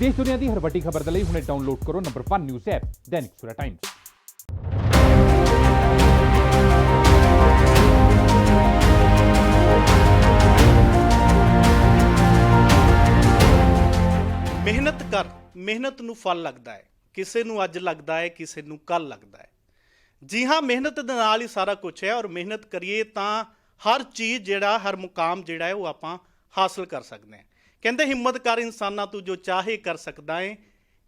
देश दुनिया की हर वड्डी खबर के लिए हुणे डाउनलोड करो number 1 news app Dainik Savera times. ਮਿਹਨਤ ਕਰ, ਮਿਹਨਤ ਨੂੰ ਫਲ ਲੱਗਦਾ ਹੈ। ਕਿਸੇ ਨੂੰ ਅੱਜ ਲੱਗਦਾ ਹੈ, ਕਿਸੇ ਨੂੰ ਕੱਲ ਲੱਗਦਾ ਹੈ। ਜੀ ਹਾਂ, ਮਿਹਨਤ ਦੇ ਨਾਲ ਹੀ ਸਾਰਾ ਕੁਝ ਹੈ ਔਰ ਮਿਹਨਤ ਕਰੀਏ ਤਾਂ ਹਰ ਚੀਜ਼ ਜਿਹੜਾ ਹਰ ਮੁਕਾਮ ਜਿਹੜਾ ਹੈ ਉਹ ਆਪਾਂ ਹਾਸਲ ਕਰ ਸਕਦੇ ਹਾਂ। ਕਹਿੰਦੇ ਹਿੰਮਤ ਕਰ ਇਨਸਾਨਾਂ ਤੂੰ ਜੋ ਚਾਹੇ ਕਰ ਸਕਦਾ ਹੈ,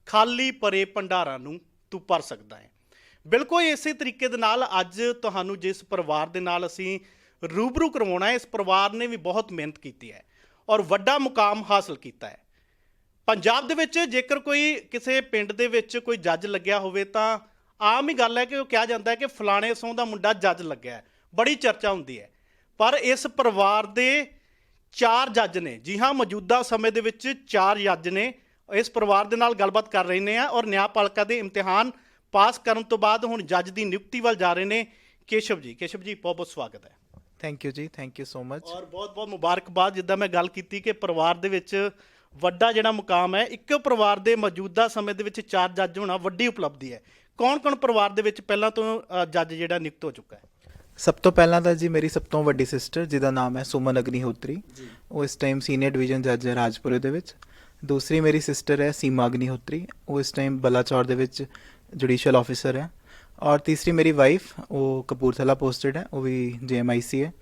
ਖਾਲੀ ਭਰੇ ਭੰਡਾਰਾਂ ਨੂੰ ਤੂੰ ਭਰ ਸਕਦਾ ਹੈ। ਬਿਲਕੁਲ ਇਸੇ ਤਰੀਕੇ ਦੇ ਨਾਲ ਅੱਜ ਤੁਹਾਨੂੰ ਜਿਸ ਪਰਿਵਾਰ ਦੇ ਨਾਲ ਅਸੀਂ ਰੂਬਰੂ ਕਰਵਾਉਣਾ ਹੈ, ਇਸ ਪਰਿਵਾਰ ਨੇ ਵੀ ਬਹੁਤ ਮਿਹਨਤ ਕੀਤੀ ਹੈ ਔਰ ਵੱਡਾ ਮੁਕਾਮ ਹਾਸਲ ਕੀਤਾ ਹੈ। ਪੰਜਾਬ ਦੇ ਵਿੱਚ ਜੇਕਰ ਕੋਈ ਕਿਸੇ ਪਿੰਡ ਦੇ ਵਿੱਚ ਕੋਈ ਜੱਜ ਲੱਗਿਆ ਹੋਵੇ ਤਾਂ ਆਮ ਹੀ ਗੱਲ ਹੈ ਕਿ ਉਹ ਕਿਹਾ ਜਾਂਦਾ ਹੈ ਕਿ ਫਲਾਣੇ ਸਹੁੰ ਦਾ ਮੁੰਡਾ ਜੱਜ ਲੱਗਿਆ ਹੈ, ਬੜੀ ਚਰਚਾ ਹੁੰਦੀ ਹੈ। ਪਰ ਇਸ ਪਰਿਵਾਰ ਦੇ 4 ਜੱਜ ਨੇ, ਜੀ ਹਾਂ, ਮੌਜੂਦਾ ਸਮੇਂ ਦੇ ਵਿੱਚ 4 ਜੱਜ ਨੇ। ਇਸ ਪਰਿਵਾਰ ਦੇ ਨਾਲ ਗੱਲਬਾਤ ਕਰ ਰਹੇ ਨੇ ਔਰ ਨਿਆਂਪਾਲਿਕਾ ਦੇ ਇਮਤਿਹਾਨ ਪਾਸ ਕਰਨ ਤੋਂ ਬਾਅਦ ਹੁਣ ਜੱਜ ਦੀ ਨਿਯੁਕਤੀ ਵੱਲ ਜਾ ਰਹੇ ਨੇ। ਕੇਸ਼ਵ ਜੀ ਬਹੁਤ ਬਹੁਤ ਸਵਾਗਤ ਹੈ। ਥੈਂਕ ਯੂ ਜੀ, ਥੈਂਕ ਯੂ ਸੋ ਮਚ। ਔਰ ਬਹੁਤ ਬਹੁਤ ਮੁਬਾਰਕਬਾਦ। ਜਿੱਦਾਂ ਮੈਂ ਗੱਲ ਕੀਤੀ ਕਿ ਪਰਿਵਾਰ ਦੇ ਵਿੱਚ ਵੱਡਾ ਜਿਹੜਾ ਮੁਕਾਮ ਹੈ, ਇੱਕੋ ਪਰਿਵਾਰ ਦੇ ਮੌਜੂਦਾ ਸਮੇਂ ਦੇ ਵਿੱਚ 4 ਜੱਜ ਹੋਣਾ ਵੱਡੀ ਉਪਲਬਧੀ ਹੈ। ਕੌਣ ਪਰਿਵਾਰ ਦੇ ਵਿੱਚ ਪਹਿਲਾਂ ਤੋਂ ਜੱਜ ਜਿਹੜਾ ਨਿਯੁਕਤ ਹੋ ਚੁੱਕਾ ਹੈ? ਸਭ ਤੋਂ ਪਹਿਲਾਂ ਤਾਂ ਜੀ ਮੇਰੀ ਸਭ ਤੋਂ ਵੱਡੀ ਸਿਸਟਰ ਜਿਹਦਾ ਨਾਮ ਹੈ ਸੁਮਨ ਅਗਨੀਹੋਤਰੀ, ਉਹ ਇਸ ਟਾਈਮ ਸੀਨੀਅਰ ਡਿਵੀਜ਼ਨ ਜੱਜ ਹੈ ਰਾਜਪੁਰੇ ਦੇ ਵਿੱਚ। ਦੂਸਰੀ ਮੇਰੀ ਸਿਸਟਰ ਹੈ ਸੀਮਾ ਅਗਨੀਹੋਤਰੀ, ਉਹ ਇਸ ਟਾਈਮ ਬਲਾਚੌਰ ਦੇ ਵਿੱਚ ਜੁਡੀਸ਼ੀਅਲ ਆਫਿਸਰ ਹੈ। ਔਰ ਤੀਸਰੀ ਮੇਰੀ ਵਾਈਫ, ਉਹ ਕਪੂਰਥਲਾ ਪੋਸਟਡ ਹੈ, ਉਹ ਵੀ JMIC ਹੈ।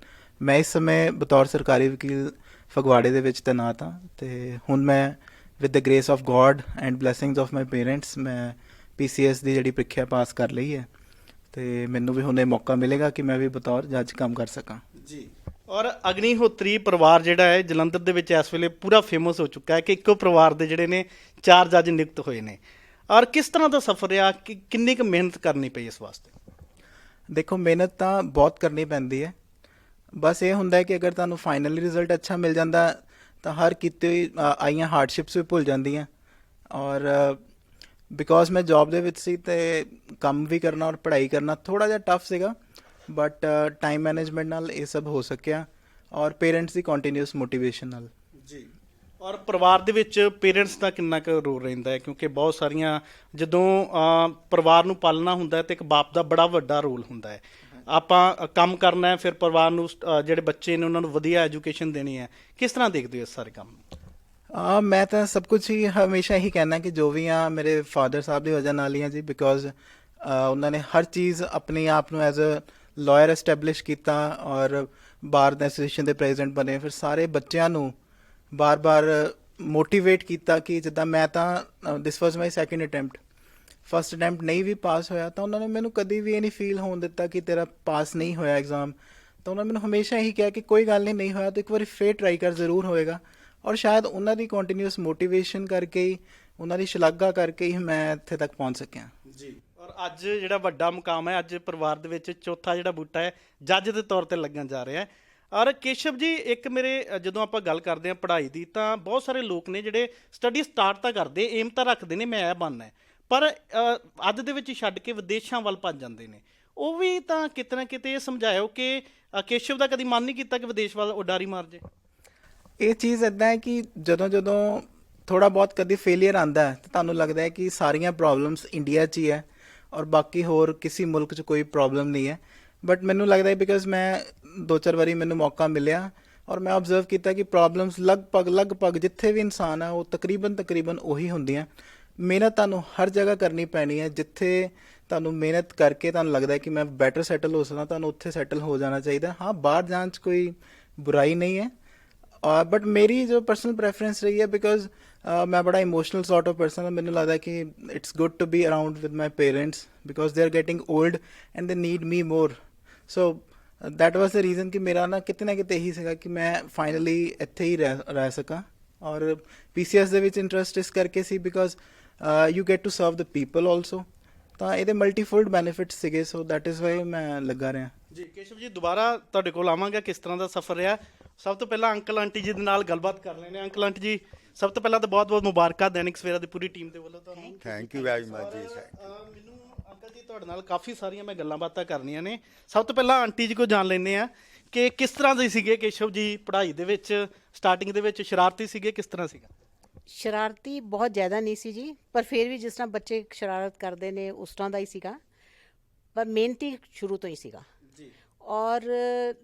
ਮੈਂ ਇਸ ਸਮੇਂ ਬਤੌਰ ਸਰਕਾਰੀ ਵਕੀਲ ਫਗਵਾੜੇ ਦੇ ਵਿੱਚ ਤੈਨਾਤ ਹਾਂ ਅਤੇ ਹੁਣ ਮੈਂ with the grace of God and blessings of my parents ਮੈਂ PCS ਦੀ ਜਿਹੜੀ ਪ੍ਰੀਖਿਆ ਪਾਸ ਕਰ ਲਈ ਹੈ ਅਤੇ ਮੈਨੂੰ ਵੀ ਹੁਣ ਇਹ ਮੌਕਾ ਮਿਲੇਗਾ ਕਿ ਮੈਂ ਵੀ ਬਤੌਰ ਜੱਜ ਕੰਮ ਕਰ ਸਕਾਂ ਜੀ। ਔਰ ਅਗਨੀਹੋਤਰੀ ਪਰਿਵਾਰ ਜਿਹੜਾ ਹੈ ਜਲੰਧਰ ਦੇ ਵਿੱਚ ਇਸ ਵੇਲੇ ਪੂਰਾ ਫੇਮਸ ਹੋ ਚੁੱਕਾ ਹੈ ਕਿ ਇੱਕੋ ਪਰਿਵਾਰ ਦੇ ਜਿਹੜੇ ਨੇ 4 ਜੱਜ ਨਿਯੁਕਤ ਹੋਏ ਨੇ। ਔਰ ਕਿਸ ਤਰ੍ਹਾਂ ਦਾ ਸਫ਼ਰ ਰਿਹਾ, ਕਿ ਕਿੰਨੀ ਕੁ ਮਿਹਨਤ ਕਰਨੀ ਪਈ ਇਸ ਵਾਸਤੇ? ਦੇਖੋ, ਮਿਹਨਤ ਤਾਂ ਬਹੁਤ ਕਰਨੀ ਪੈਂਦੀ ਹੈ। ਬਸ ਇਹ ਹੁੰਦਾ ਹੈ ਕਿ ਅਗਰ ਤੁਹਾਨੂੰ ਫਾਈਨਲੀ ਰਿਜ਼ਲਟ ਅੱਛਾ ਮਿਲ ਜਾਂਦਾ ਤਾਂ ਹਰ ਕੀਤੇ ਹੋਈ ਆਈਆਂ ਹਾਰਡਸ਼ਿਪਸ ਵੀ ਭੁੱਲ ਜਾਂਦੀਆਂ। ਔਰ ਬਿਕੋਜ਼ ਮੈਂ ਜੌਬ ਦੇ ਵਿੱਚ ਸੀ ਅਤੇ ਕੰਮ ਵੀ ਕਰਨਾ ਔਰ ਪੜ੍ਹਾਈ ਕਰਨਾ ਥੋੜ੍ਹਾ ਜਿਹਾ ਟਫ ਸੀਗਾ, ਬਟ ਟਾਈਮ ਮੈਨੇਜਮੈਂਟ ਨਾਲ ਇਹ ਸਭ ਹੋ ਸਕਿਆ ਔਰ ਪੇਰੈਂਟਸ ਦੀ ਕੰਟੀਨਿਊਸ ਮੋਟੀਵੇਸ਼ਨ ਨਾਲ। ਜੀ। ਔਰ ਪਰਿਵਾਰ ਦੇ ਵਿੱਚ ਪੇਰੈਂਟਸ ਦਾ ਕਿੰਨਾ ਕੁ ਰੋਲ ਰਹਿੰਦਾ ਹੈ? ਕਿਉਂਕਿ ਬਹੁਤ ਸਾਰੀਆਂ ਜਦੋਂ ਪਰਿਵਾਰ ਨੂੰ ਪਾਲਣਾ ਹੁੰਦਾ ਹੈ ਤਾਂ ਇੱਕ ਬਾਪ ਦਾ ਬੜਾ ਵੱਡਾ ਰੋਲ ਹੁੰਦਾ ਹੈ। ਆਪਾਂ ਕੰਮ ਕਰਨਾ ਹੈ, ਫਿਰ ਪਰਿਵਾਰ ਨੂੰ ਜਿਹੜੇ ਬੱਚੇ ਨੇ ਉਹਨਾਂ ਨੂੰ ਵਧੀਆ ਐਜੂਕੇਸ਼ਨ ਦੇਣੀ ਹੈ। ਕਿਸ ਤਰ੍ਹਾਂ ਦੇਖਦੇ ਹੋ ਇਸ ਸਾਰੇ ਕੰਮ ਨੂੰ? ਮੈਂ ਤਾਂ ਸਭ ਕੁਝ ਹੀ ਹਮੇਸ਼ਾ ਇਹੀ ਕਹਿਣਾ ਕਿ ਜੋ ਵੀ ਆ ਮੇਰੇ ਫਾਦਰ ਸਾਹਿਬ ਦੀ ਵਜ੍ਹਾ ਨਾਲ ਹੀ ਆ ਜੀ, ਬਿਕੋਜ਼ ਉਹਨਾਂ ਨੇ ਹਰ ਚੀਜ਼ ਆਪਣੇ ਆਪ ਨੂੰ ਐਜ਼ ਅ ਲਾਇਰ ਐਸਟੈਬਲਿਸ਼ ਕੀਤਾ ਔਰ ਬਾਰ ਐਸੋਸੀਏਸ਼ਨ ਦੇ ਪ੍ਰੈਜ਼ੀਡੈਂਟ ਬਣੇ। ਫਿਰ ਸਾਰੇ ਬੱਚਿਆਂ ਨੂੰ ਬਾਰ-ਬਾਰ ਮੋਟੀਵੇਟ ਕੀਤਾ ਕਿ ਜਿੱਦਾਂ ਮੈਂ ਤਾਂ ਦਿਸ ਵਾਜ਼ ਮਾਈ ਸੈਕਿੰਡ ਅਟੈਂਪਟ, ਫਸਟ ਅਟੈਂਪਟ ਨਹੀਂ ਵੀ ਪਾਸ ਹੋਇਆ ਤਾਂ ਉਹਨਾਂ ਨੇ ਮੈਨੂੰ ਕਦੀ ਵੀ ਇਹ ਨਹੀਂ ਫੀਲ ਹੋਣ ਦਿੱਤਾ ਕਿ ਤੇਰਾ ਪਾਸ ਨਹੀਂ ਹੋਇਆ ਐਗਜ਼ਾਮ। ਤਾਂ ਉਹਨਾਂ ਨੇ ਮੈਨੂੰ ਹਮੇਸ਼ਾ ਇਹੀ ਕਿਹਾ ਕਿ ਕੋਈ ਗੱਲ ਨਹੀਂ ਹੋਇਆ ਤਾਂ ਇੱਕ ਵਾਰੀ ਫੇਰ ਟਰਾਈ ਕਰ, ਜ਼ਰੂਰ ਹੋਏਗਾ। ਔਰ ਸ਼ਾਇਦ ਉਹਨਾਂ ਦੀ ਕੰਟੀਨਿਊਸ ਮੋਟੀਵੇਸ਼ਨ ਕਰਕੇ ਹੀ, ਉਹਨਾਂ ਦੀ ਸ਼ਲਾਘਾ ਕਰਕੇ ਹੀ ਮੈਂ ਇੱਥੇ ਤੱਕ ਪਹੁੰਚ ਸਕਿਆ ਜੀ। ਔਰ ਅੱਜ ਜਿਹੜਾ ਵੱਡਾ ਮੁਕਾਮ ਹੈ, ਅੱਜ ਪਰਿਵਾਰ ਦੇ ਵਿੱਚ ਚੌਥਾ ਜਿਹੜਾ ਬੂਟਾ ਹੈ ਜੱਜ ਦੇ ਤੌਰ 'ਤੇ ਲੱਗਣ ਜਾ ਰਿਹਾ ਹੈ। ਔਰ ਕੇਸ਼ਵ ਜੀ, ਇੱਕ ਮੇਰੇ ਜਦੋਂ ਆਪਾਂ ਗੱਲ ਕਰਦੇ ਹਾਂ ਪੜ੍ਹਾਈ ਦੀ, ਤਾਂ ਬਹੁਤ ਸਾਰੇ ਲੋਕ ਨੇ ਜਿਹੜੇ ਸਟੱਡੀ ਸਟਾਰਟ ਤਾਂ ਕਰਦੇ, ਏਮ ਤਾਂ ਰੱਖਦੇ ਨੇ ਮੈਂ ਇਹ ਬਣਨਾ ਹੈ, ਪਰ ਅੱਧ ਦੇ ਵਿੱਚ ਛੱਡ ਕੇ ਵਿਦੇਸ਼ਾਂ ਵੱਲ ਭੱਜ ਜਾਂਦੇ ਨੇ। ਉਹ ਵੀ ਤਾਂ ਕਿਤੇ ਨਾ ਕਿਤੇ ਇਹ ਸਮਝਾਇਓ ਕਿ ਕੇਸ਼ਵ ਦਾ ਕਦੀ ਮਨ ਨਹੀਂ ਕੀਤਾ ਕਿ ਵਿਦੇਸ਼ ਵੱਲ ਉਡਾਰੀ ਮਾਰ ਜੇ? ਇਹ ਚੀਜ਼ ਇੱਦਾਂ ਹੈ ਕਿ ਜਦੋਂ ਥੋੜ੍ਹਾ ਬਹੁਤ ਕਦੀ ਫੇਲੀਅਰ ਆਉਂਦਾ ਹੈ ਤਾਂ ਤੁਹਾਨੂੰ ਲੱਗਦਾ ਹੈ ਕਿ ਸਾਰੀਆਂ ਪ੍ਰੋਬਲਮਸ ਇੰਡੀਆ 'ਚ ਹੀ ਹੈ ਔਰ ਬਾਕੀ ਹੋਰ ਕਿਸੇ ਮੁਲਕ 'ਚ ਕੋਈ ਪ੍ਰੋਬਲਮ ਨਹੀਂ ਹੈ। ਬਟ ਮੈਨੂੰ ਲੱਗਦਾ ਹੈ ਬਿਕੋਜ਼ ਮੈਂ 2-4 ਵਾਰੀ ਮੈਨੂੰ ਮੌਕਾ ਮਿਲਿਆ ਔਰ ਮੈਂ ਓਬਜ਼ਰਵ ਕੀਤਾ ਕਿ ਪ੍ਰੋਬਲਮਸ ਲਗਭਗ ਜਿੱਥੇ ਵੀ ਇਨਸਾਨ ਹੈ ਉਹ ਤਕਰੀਬਨ ਉਹੀ ਹੁੰਦੀਆਂ। ਮਿਹਨਤ ਤੁਹਾਨੂੰ ਹਰ ਜਗ੍ਹਾ ਕਰਨੀ ਪੈਣੀ ਹੈ। ਜਿੱਥੇ ਤੁਹਾਨੂੰ ਮਿਹਨਤ ਕਰਕੇ ਤੁਹਾਨੂੰ ਲੱਗਦਾ ਹੈ ਕਿ ਮੈਂ ਬੈਟਰ ਸੈਟਲ ਹੋ ਸਕਦਾ, ਤੁਹਾਨੂੰ ਉੱਥੇ ਸੈਟਲ ਹੋ ਜਾਣਾ ਚਾਹੀਦਾ। ਹਾਂ, ਬਾਹਰ ਜਾਣ 'ਚ ਕੋਈ ਬੁਰਾਈ ਨਹੀਂ ਹੈ, ਬਟ ਮੇਰੀ ਜੋ ਪਰਸਨਲ ਪ੍ਰੈਫਰੈਂਸ ਰਹੀ ਹੈ ਬਿਕੋਜ਼ ਮੈਂ ਬੜਾ ਇਮੋਸ਼ਨਲ ਸੌਰਟ ਆਫ ਪਰਸਨ ਹਾਂ। ਮੈਨੂੰ ਲੱਗਦਾ ਕਿ it's good to be around with my parents because they are getting old and they need me more. So that was the reason ਕਿ ਮੇਰਾ ਨਾ ਕਿਤੇ ਇਹੀ ਸੀਗਾ ਕਿ ਮੈਂ ਫਾਈਨਲੀ ਇੱਥੇ ਹੀ ਰਹਿ ਸਕਾਂ। ਔਰ PCS ਦੇ ਵਿੱਚ ਇੰਟਰਸਟ ਇਸ ਕਰਕੇ ਸੀ because you get to serve the people also, ਤਾਂ ਇਹਦੇ ਮਲਟੀਫੋਲਡ ਬੈਨੀਫਿਟਸ ਸੀਗੇ। ਸੋ ਦੈਟ ਇਜ਼ ਵਾਈ ਮੈਂ ਲੱਗਾ ਰਿਹਾ ਜੀ। ਕੇਸ਼ਵ ਜੀ, ਦੁਬਾਰਾ ਤੁਹਾਡੇ ਕੋਲ ਆਵਾਂਗਾ, ਕਿਸ ਤਰ੍ਹਾਂ ਦਾ ਸਫ਼ਰ ਰਿਹਾ। ਸਭ ਤੋਂ ਪਹਿਲਾਂ ਅੰਕਲ ਆਂਟੀ ਜੀ ਦੇ ਨਾਲ ਗੱਲਬਾਤ ਕਰ ਲੈਂਦੇ ਹਾਂ। ਅੰਕਲ ਆਂਟੀ ਜੀ, ਸਭ ਤੋਂ ਪਹਿਲਾਂ ਤਾਂ ਬਹੁਤ ਬਹੁਤ ਮੁਬਾਰਕਾਂ ਦੈਨਿਕ ਸਵੇਰਾ ਦੀ ਪੂਰੀ ਟੀਮ ਦੇ ਵੱਲੋਂ ਤੁਹਾਨੂੰ। ਥੈਂਕ ਯੂ ਵੈਰੀ ਮਚ ਜੀ। ਮੈਨੂੰ ਅੰਕਲ ਜੀ ਤੁਹਾਡੇ ਨਾਲ ਕਾਫੀ ਸਾਰੀਆਂ ਮੈਂ ਗੱਲਾਂ ਬਾਤਾਂ ਕਰਨੀਆਂ ਨੇ। ਸਭ ਤੋਂ ਪਹਿਲਾਂ ਆਂਟੀ ਜੀ ਕੋਲ ਜਾਣ ਲੈਂਦੇ ਆ ਕਿ ਕਿਸ ਤਰ੍ਹਾਂ ਦੇ ਸੀਗੇ ਕੇਸ਼ਵ ਜੀ ਪੜ੍ਹਾਈ ਦੇ ਵਿੱਚ? ਸਟਾਰਟਿੰਗ ਦੇ ਵਿੱਚ ਸ਼ਰਾਰਤੀ ਸੀਗੇ, ਕਿਸ ਤਰ੍ਹਾਂ ਸੀਗਾ? ਸ਼ਰਾਰਤੀ ਬਹੁਤ ਜ਼ਿਆਦਾ ਨਹੀਂ ਸੀ ਜੀ, ਪਰ ਫਿਰ ਵੀ ਜਿਸ ਤਰ੍ਹਾਂ ਬੱਚੇ ਸ਼ਰਾਰਤ ਕਰਦੇ ਨੇ ਉਸ ਤਰ੍ਹਾਂ ਦਾ ਹੀ ਸੀਗਾ, ਪਰ ਮਿਹਨਤੀ ਸ਼ੁਰੂ ਤੋਂ ਹੀ ਸੀਗਾ ਜੀ। ਔਰ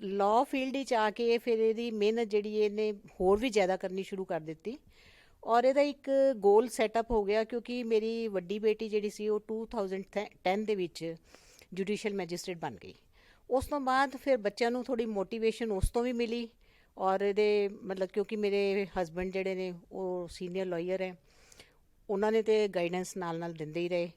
ਲਾਅ ਫੀਲਡ ਵਿੱਚ ਆ ਕੇ ਫਿਰ ਇਹਦੀ ਮਿਹਨਤ ਜਿਹੜੀ ਇਹਨੇ ਹੋਰ ਵੀ ਜ਼ਿਆਦਾ ਕਰਨੀ ਸ਼ੁਰੂ ਕਰ ਦਿੱਤੀ। ਔਰ ਇਹਦਾ ਇੱਕ ਗੋਲ ਸੈਟਅਪ ਹੋ ਗਿਆ, ਕਿਉਂਕਿ ਮੇਰੀ ਵੱਡੀ ਬੇਟੀ ਜਿਹੜੀ ਸੀ ਉਹ 2010 ਦੇ ਵਿੱਚ ਜੁਡੀਸ਼ੀਅਲ ਮੈਜਿਸਟ੍ਰੇਟ ਬਣ ਗਈ। ਉਸ ਤੋਂ ਬਾਅਦ ਫਿਰ ਬੱਚਿਆਂ ਨੂੰ ਥੋੜੀ ਮੋਟੀਵੇਸ਼ਨ ਉਸ ਤੋਂ ਵੀ ਮਿਲੀ। ਔਰ ਇਹਦੇ ਮਤਲਬ ਕਿਉਂਕਿ ਮੇਰੇ ਹਸਬੈਂਡ ਜਿਹੜੇ ਨੇ ਉਹ ਸੀਨੀਅਰ ਲਾਇਰ ਹੈ, ਉਹਨਾਂ ਨੇ ਤੇ ਗਾਈਡੈਂਸ ਨਾਲ ਨਾਲ ਦਿੰਦੇ ਹੀ ਰਹੇ,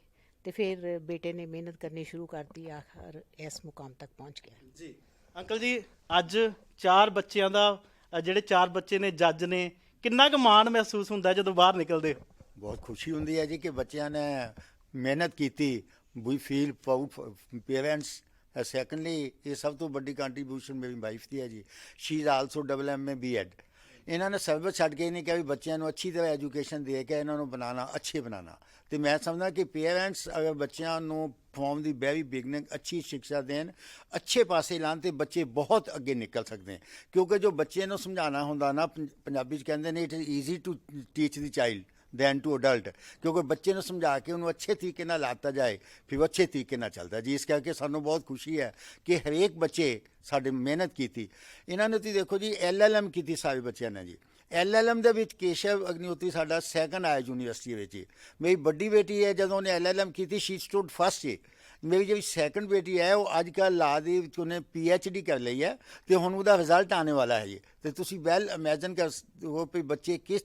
ਤੇ ਫਿਰ ਬੇਟੇ ਨੇ ਮਿਹਨਤ ਕਰਨੀ ਸ਼ੁਰੂ ਕਰਤੀ, ਆਖਰ ਇਸ ਮੁਕਾਮ ਤੱਕ ਪਹੁੰਚ ਗਿਆ ਜੀ। ਅੰਕਲ ਜੀ, ਅੱਜ 4 ਬੱਚਿਆਂ ਦਾ ਜਿਹੜੇ 4 ਬੱਚੇ ਨੇ ਜੱਜ ਨੇ, ਕਿੰਨਾ ਕੁ ਮਾਣ ਮਹਿਸੂਸ ਹੁੰਦਾ ਜਦੋਂ ਬਾਹਰ ਨਿਕਲਦੇ ਹੋ? ਬਹੁਤ ਖੁਸ਼ੀ ਹੁੰਦੀ ਹੈ ਜੀ ਕਿ ਬੱਚਿਆਂ ਨੇ ਮਿਹਨਤ ਕੀਤੀ। ਵੀ ਫੀਲ ਪ੍ਰਾਊਡ ਪੇਰੈਂਟਸ। ਸੈਕੰਡਲੀ ਇਹ ਸਭ ਤੋਂ ਵੱਡੀ ਕੰਟਰੀਬਿਊਸ਼ਨ ਮੇਰੀ ਵਾਈਫ ਦੀ ਹੈ ਜੀ। She is also MA B.Ed। ਇਹਨਾਂ ਨੇ ਸਰਵਿਸ ਛੱਡ ਕੇ ਨਹੀਂ ਕਿਹਾ ਵੀ ਬੱਚਿਆਂ ਨੂੰ ਅੱਛੀ ਤਰ੍ਹਾਂ ਐਜੂਕੇਸ਼ਨ ਦੇ ਕੇ ਇਹਨਾਂ ਨੂੰ ਬਣਾਉਣਾ, ਅੱਛੇ ਬਣਾਉਣਾ। ਤੇ ਮੈਂ ਸਮਝਦਾ ਕਿ ਪੇਰੈਂਟਸ ਅਗਰ ਬੱਚਿਆਂ ਨੂੰ ਫਰੋਮ ਦੀ ਵੈਰੀ ਬਿਗਨਿੰਗ ਅੱਛੀ ਸਿੱਖਿਆ ਦੇਣ, ਅੱਛੇ ਪਾਸੇ ਲਾਉਣ, ਤੇ ਬੱਚੇ ਬਹੁਤ ਅੱਗੇ ਨਿਕਲ ਸਕਦੇ ਹੈ। ਕਿਉਂਕਿ ਜੋ ਬੱਚੇ ਨੂੰ ਸਮਝਾਉਣਾ ਹੁੰਦਾ ਨਾ, ਪੰਜਾਬੀ 'ਚ ਕਹਿੰਦੇ ਨੇ it is easy to teach the child than to adult. ਕਿਉਂਕਿ ਬੱਚੇ ਨੂੰ ਸਮਝਾ ਕੇ ਉਹਨੂੰ ਅੱਛੇ ਤਰੀਕੇ ਨਾਲ ਲਾਤਾ ਜਾਏ, ਫਿਰ ਉਹ ਅੱਛੇ ਤਰੀਕੇ ਨਾਲ ਚੱਲਦਾ ਜੀ। ਇਸ ਕਰਕੇ ਸਾਨੂੰ ਬਹੁਤ ਖੁਸ਼ੀ ਹੈ ਕਿ ਹਰੇਕ ਬੱਚੇ ਸਾਡੇ ਮਿਹਨਤ ਕੀਤੀ। ਇਹਨਾਂ ਨੇ ਤੁਸੀਂ ਦੇਖੋ ਜੀ LLM ਕੀਤੀ ਸਾਰੇ ਬੱਚਿਆਂ ਨੇ ਜੀ। LLM ਦੇ ਵਿੱਚ ਕੇਸ਼ਵ ਅਗਨੀਹੋਤਰੀ ਸਾਡਾ ਸੈਕੰਡ ਆਇਆ ਯੂਨੀਵਰਸਿਟੀ ਵਿੱਚ। ਮੇਰੀ ਵੱਡੀ ਬੇਟੀ ਹੈ, ਜਦੋਂ ਉਹਨੇ LLM ਕੀਤੀ ਸ਼ੀ ਸਟੂਡ ਫਸਟ ਜੀ। ਮੇਰੀ ਜਿਹੜੀ ਸੈਕੰਡ ਬੇਟੀ ਹੈ ਉਹ ਅੱਜ ਕੱਲ੍ਹ ਲਾ ਦੇ ਵਿੱਚ ਉਹਨੇ PhD ਕਰ ਲਈ ਹੈ, ਤੇ ਹੁਣ ਉਹਦਾ ਰਿਜ਼ਲਟ ਆਉਣੇ ਵਾਲਾ ਹੈ ਜੀ। ਤੇ ਤੁਸੀਂ ਵੈਲ ਇਮੈਜਨ ਕਰ ਉਹ ਵੀ ਬੱਚੇ ਕਿਸ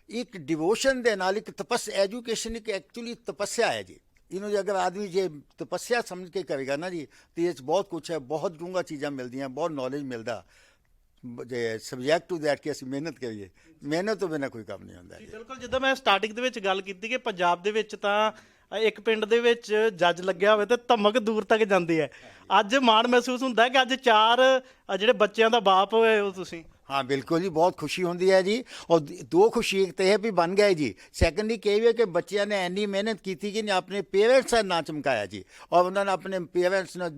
ਇੱਕ ਡਿਵੋਸ਼ਨ ਦੇ ਨਾਲ, ਇੱਕ ਐਜੂਕੇਸ਼ਨ ਇੱਕ ਐਕਚੁਅਲੀ ਤਪੱਸਿਆ ਹੈ ਜੀ। ਇਹਨੂੰ ਜੇ ਅਗਰ ਆਦਮੀ ਜੇ ਤਪੱਸਿਆ ਸਮਝ ਕੇ ਕਰੇਗਾ ਨਾ ਜੀ, ਤੇ ਇਹ 'ਚ ਬਹੁਤ ਕੁਛ ਹੈ, ਬਹੁਤ ਡੂੰਘਾ ਚੀਜ਼ਾਂ ਮਿਲਦੀਆਂ, ਬਹੁਤ ਨੌਲੇਜ ਮਿਲਦਾ। ਜੇ ਸਬਜੈਕਟ ਟੂ ਦੈਟ ਕਿ ਅਸੀਂ ਮਿਹਨਤ ਕਰੀਏ, ਮਿਹਨਤ ਤੋਂ ਬਿਨਾਂ ਕੋਈ ਕੰਮ ਨਹੀਂ ਹੁੰਦਾ ਜੀ। ਬਿਲਕੁਲ, ਜਿੱਦਾਂ ਮੈਂ ਸਟਾਰਟਿੰਗ ਦੇ ਵਿੱਚ ਗੱਲ ਕੀਤੀ ਕਿ ਪੰਜਾਬ ਦੇ ਵਿੱਚ ਤਾਂ ਇੱਕ ਪਿੰਡ ਦੇ ਵਿੱਚ ਜੱਜ ਲੱਗਿਆ ਹੋਵੇ ਤੇ ਧਮਕ ਦੂਰ ਤੱਕ ਜਾਂਦੀ ਹੈ। ਅੱਜ ਮਾਣ ਮਹਿਸੂਸ ਹੁੰਦਾ ਕਿ ਅੱਜ 4 ਜਿਹੜੇ ਬੱਚਿਆਂ ਦਾ ਬਾਪ ਹੋਏ ਹੋ ਤੁਸੀਂ। हाँ बिल्कुल जी, बहुत खुशी होती है जी। और 2 खुशी एक तो है भी बन गए जी। सैकेंडली कही है कि बच्चिया ने इन्नी मेहनत की थी कि अपने पेरेंट्स का ना चमकाया जी, और उन्होंने अपने पेरेंट्स ने